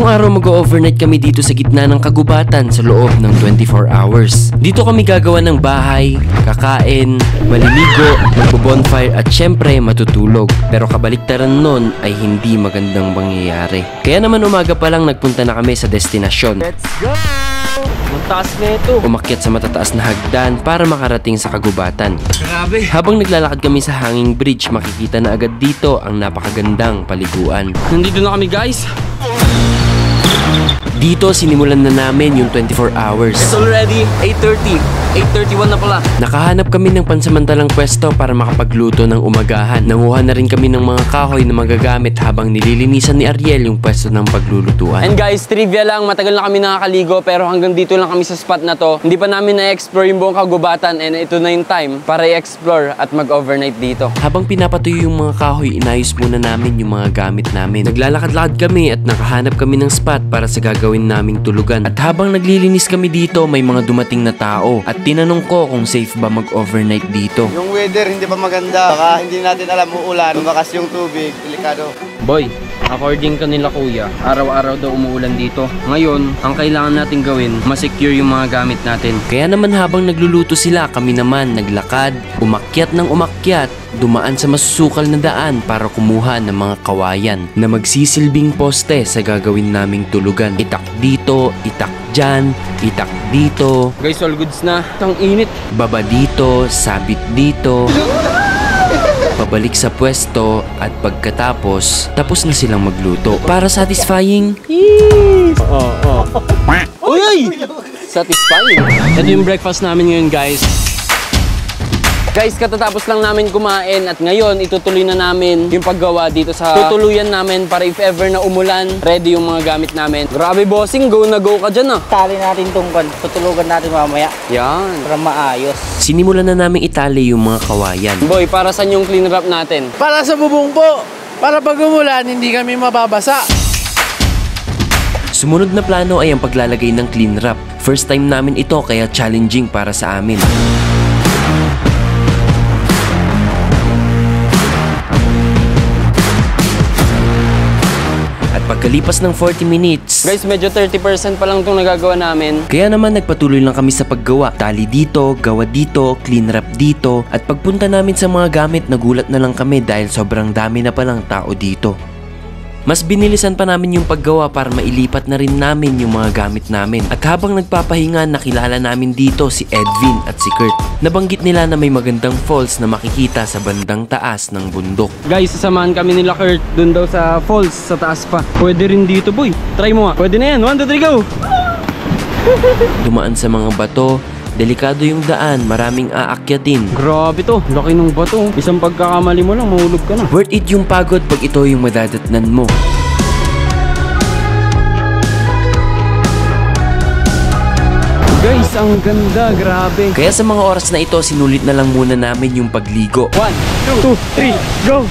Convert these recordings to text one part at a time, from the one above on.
Ngayong araw mag-overnight kami dito sa gitna ng kagubatan sa loob ng 24 hours. Dito kami gagawa ng bahay, kakain, maliligo, magbo-bonfire at syempre matutulog. Pero kabaliktaran nun ay hindi magandang mangyayari. Kaya naman umaga pa lang nagpunta na kami sa destinasyon. Let's go! Ang taas na ito. Umakyat sa matataas na hagdan para makarating sa kagubatan. Grabe. Habang naglalakad kami sa hanging bridge, makikita na agad dito ang napakagandang paliguan. Nandito na kami, guys. Dito sinimulan na namin yung 24 hours. It's already 8:30. 8:31 na pala. Nakahanap kami ng pansamantalang pwesto para makapagluto ng umagahan. Nanguha na rin kami ng mga kahoy na magagamit habang nililinisan ni Ariel yung pwesto ng paglulutuan. And guys, trivia lang, matagal na kami nakakaligo pero hanggang dito lang kami sa spot na to. Hindi pa namin na-explore yung buong kagubatan and ito na yung time para i-explore at mag-overnight dito. Habang pinapatuyo yung mga kahoy, inayos muna namin yung mga gamit namin. Naglalakad-lakad kami at nakahanap kami ng spot para sa gagawin naming tulugan. At habang naglilinis kami dito, may mga dumating na tao at tinanong ko kung safe ba mag-overnight dito. Yung weather hindi pa maganda, baka hindi natin alam uulan, lumakas yung tubig, delikado. Boy, according kanila kuya, araw-araw daw umuulan dito. Ngayon, ang kailangan natin gawin, masecure yung mga gamit natin. Kaya naman habang nagluluto sila, kami naman naglakad, umakyat ng umakyat, dumaan sa masusukal na daan para kumuha ng mga kawayan na magsisilbing poste sa gagawin naming tulugan. Itak dito, itak dyan, itak dito. Guys, all goods na. Ang init. Baba dito, sabit dito. Pabalik sa pwesto at pagkatapos, tapos na silang magluto. Para satisfying. Uy! Satisfying. Ito yung breakfast namin ngayon, guys. Guys, katatapos lang namin kumain at ngayon itutuloy na namin yung paggawa dito sa tutuluyan namin para if ever na umulan, ready yung mga gamit namin. Grabe bossing, go na go ka dyan ah. Tali natin itong tutulugan natin mamaya Yan. para maayos. Sinimulan na namin itali yung mga kawayan. Boy, para saan yung clean wrap natin? Para sa bubong po, para pag umulan, hindi kami mababasa. Sumunod na plano ay ang paglalagay ng clean wrap. First time namin ito kaya challenging para sa amin. Pagkalipas ng 40 minutes, Guys, medyo 30% pa lang itong nagagawa namin. kaya naman nagpatuloy lang kami sa paggawa. Tali dito, gawa dito, clean wrap dito. At pagpunta namin sa mga gamit, nagulat na lang kami dahil sobrang dami na palang tao dito. Mas binilisan pa namin yung paggawa para mailipat na rin namin yung mga gamit namin. At habang nagpapahinga, nakilala namin dito si Edwin at si Kurt. Nabanggit nila na may magandang falls na makikita sa bandang taas ng bundok. Guys, sasamahan kami nila Kurt dun daw sa falls, sa taas pa. Pwede rin dito, boy. Try mo nga. Pwede na yan. 1, 2, 3, go! Dumaan sa mga bato, delikado yung daan, maraming aakyatin. Grabe to. Laki ng bato. Isang pagkakamali mo lang, mahulog ka na. Worth it yung pagod pag ito yung madadatnan mo. Guys, ang ganda. Grabe. Kaya sa mga oras na ito, sinulit na lang muna namin yung pagligo. 1, 2, 3, go!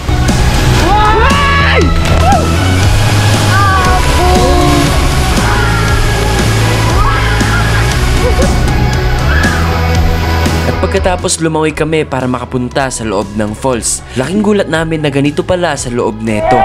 Pagkatapos lumangoy kami para makapunta sa loob ng falls. Laking gulat namin na ganito pala sa loob neto.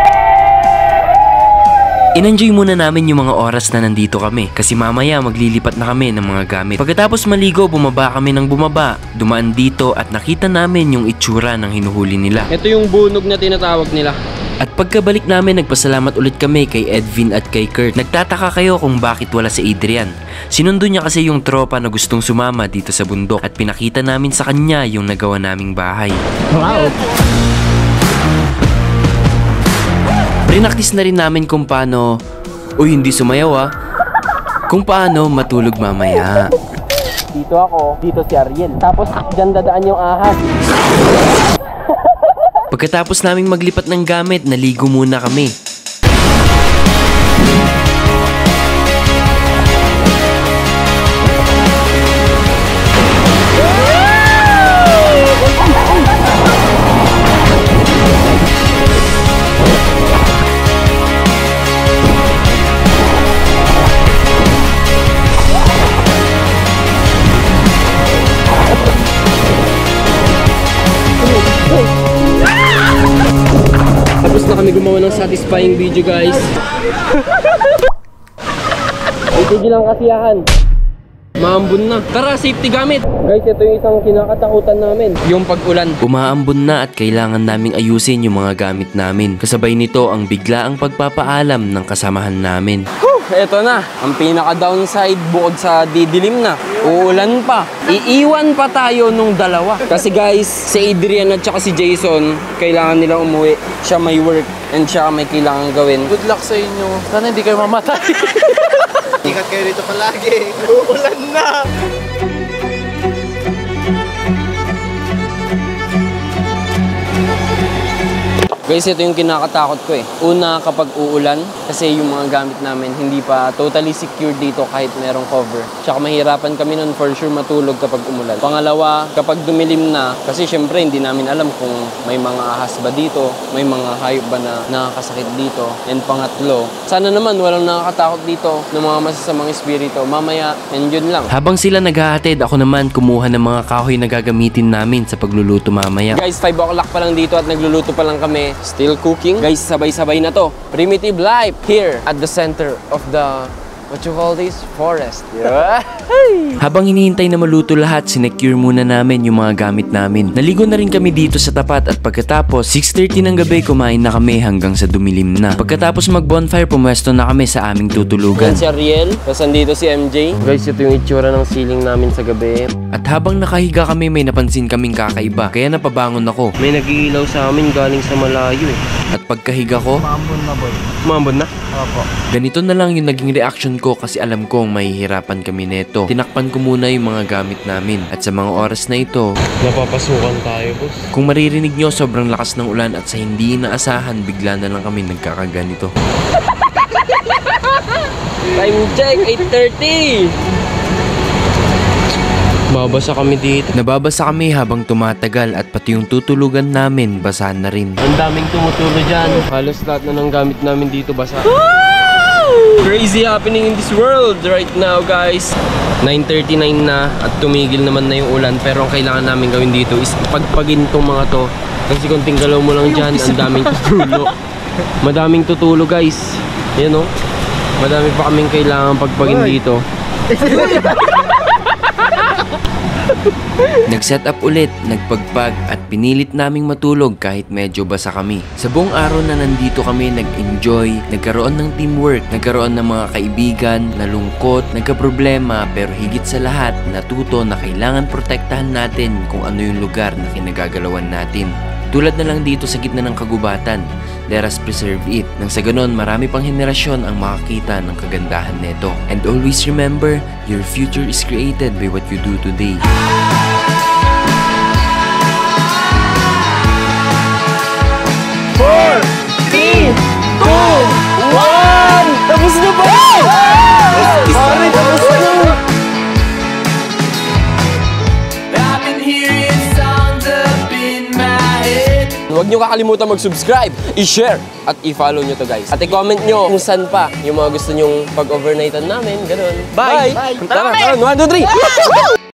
In-enjoy muna namin yung mga oras na nandito kami kasi mamaya maglilipat na kami ng mga gamit. Pagkatapos maligo, bumaba kami ng bumaba, dumaan dito at nakita namin yung itsura ng hinuhuli nila. Ito yung bunog na tinatawag nila. At pagkabalik namin, nagpasalamat ulit kami kay Edwin at kay Kurt. Nagtataka kayo kung bakit wala si Adrian. Sinundo niya kasi yung tropa na gustong sumama dito sa bundok at pinakita namin sa kanya yung nagawa naming bahay. Wow! Prinaktis na rin namin kung paano, uy hindi sumayaw ah, kung paano matulog mamaya. Dito ako, dito si Ariel. Tapos dyan dadaan yung ahas. Pagkatapos naming maglipat ng gamit, naligo muna kami. Tapos na kami gumawa ng satisfying video, guys. Tigil ang kasiyahan. Maambon na. Tara, safety gamit. Guys, ito yung isang kinakatakutan namin. Yung pag-ulan. Umaambon na at kailangan naming ayusin yung mga gamit namin. Kasabay nito ang biglaang pagpapaalam ng kasamahan namin. Eto na, ang pinaka-downside bukod sa didilim na. Uulan pa. Iiwan pa tayo nung dalawa. Kasi guys, si Adrian at saka si Jason, kailangan nilang umuwi. Siya may work and siya may kailangan gawin. Good luck sa inyo. Sana hindi kayo mamatay. Ingat kayo dito palagi. Uulan na. Guys, ito yung kinakatakot ko eh. Una, kapag uulan, kasi yung mga gamit namin hindi pa totally secure dito kahit merong cover. Tsaka mahirapan kami nun for sure matulog kapag umulan. Pangalawa, kapag dumilim na, kasi syempre hindi namin alam kung may mga ahas ba dito, may mga hayop ba na nakakasakit dito. And pangatlo, sana naman walang nakakatakot dito ng mga masasamang espiritu. Mamaya, and yun lang. Habang sila naghahatid, ako naman kumuha ng mga kahoy na gagamitin namin sa pagluluto mamaya. Guys, 5 o'clock pa lang dito at nagluluto pa lang kami. Still cooking. Guys, sabay-sabay na to. Primitive life here at the center of the, what you call this? Forest. Yeah. Habang hinihintay na maluto lahat, sinecure muna namin yung mga gamit namin. Naligo na rin kami dito sa tapat at pagkatapos 6:30 ng gabi kumain na kami hanggang sa dumilim na. Pagkatapos mag-bonfire, pumwesto na kami sa aming tutulugan. Yan si Ariel. Tapos andito si MJ. Guys, ito yung itsura ng ceiling namin sa gabi. At habang nakahiga kami, may napansin kaming kakaiba. Kaya napabangon ako. May nagiilaw sa amin galing sa malayo eh. At pagkahiga ko, Umambon na? ganito na lang yung naging reaction ko kasi alam kong mahihirapan kami neto. Tinakpan ko muna yung mga gamit namin. At sa mga oras na ito, Napapasukan tayo, boss. kung maririnig nyo sobrang lakas ng ulan at sa hindi inaasahan, bigla na lang kami nagkakaganito. Time check, 8:30. Babasa kami dito. Nababasa kami habang tumatagal at pati yung tutulugan namin basa na rin. Ang daming tumutulo dyan. Halos lahat na ng gamit namin dito basa. Crazy happening in this world right now, guys. 9:39 na at tumigil naman na yung ulan. Pero ang kailangan namin gawin dito is pagpagin tong mga to. Kasi konting galaw mo lang dyan, ang daming tutulo. Madaming tutulo, guys. Yan o. Madami pa kaming kailangan pagpagin dito. Nag-set up ulit, nagpagpag at pinilit naming matulog kahit medyo basa kami. Sa buong araw na nandito kami, nag-enjoy, nagkaroon ng teamwork, nagkaroon ng mga kaibigan, nalungkot, nagkaproblema, pero higit sa lahat, natuto na kailangan protektahan natin kung ano yung lugar na kinagagalawan natin. Tulad na lang dito sa gitna ng kagubatan, let us preserve it. Nang sa ganon, marami pang henerasyon ang makakita ng kagandahan nito. And always remember, your future is created by what you do today. Tapos na ba? Sorry, tapos na. Huwag nyo kakalimutan mag-subscribe, i-share, at i-follow nyo to, guys. At i-comment nyo kung saan pa yung mga gusto nyong pag-overnightan namin, ganun. Bye! Tara, 1, 2, 3!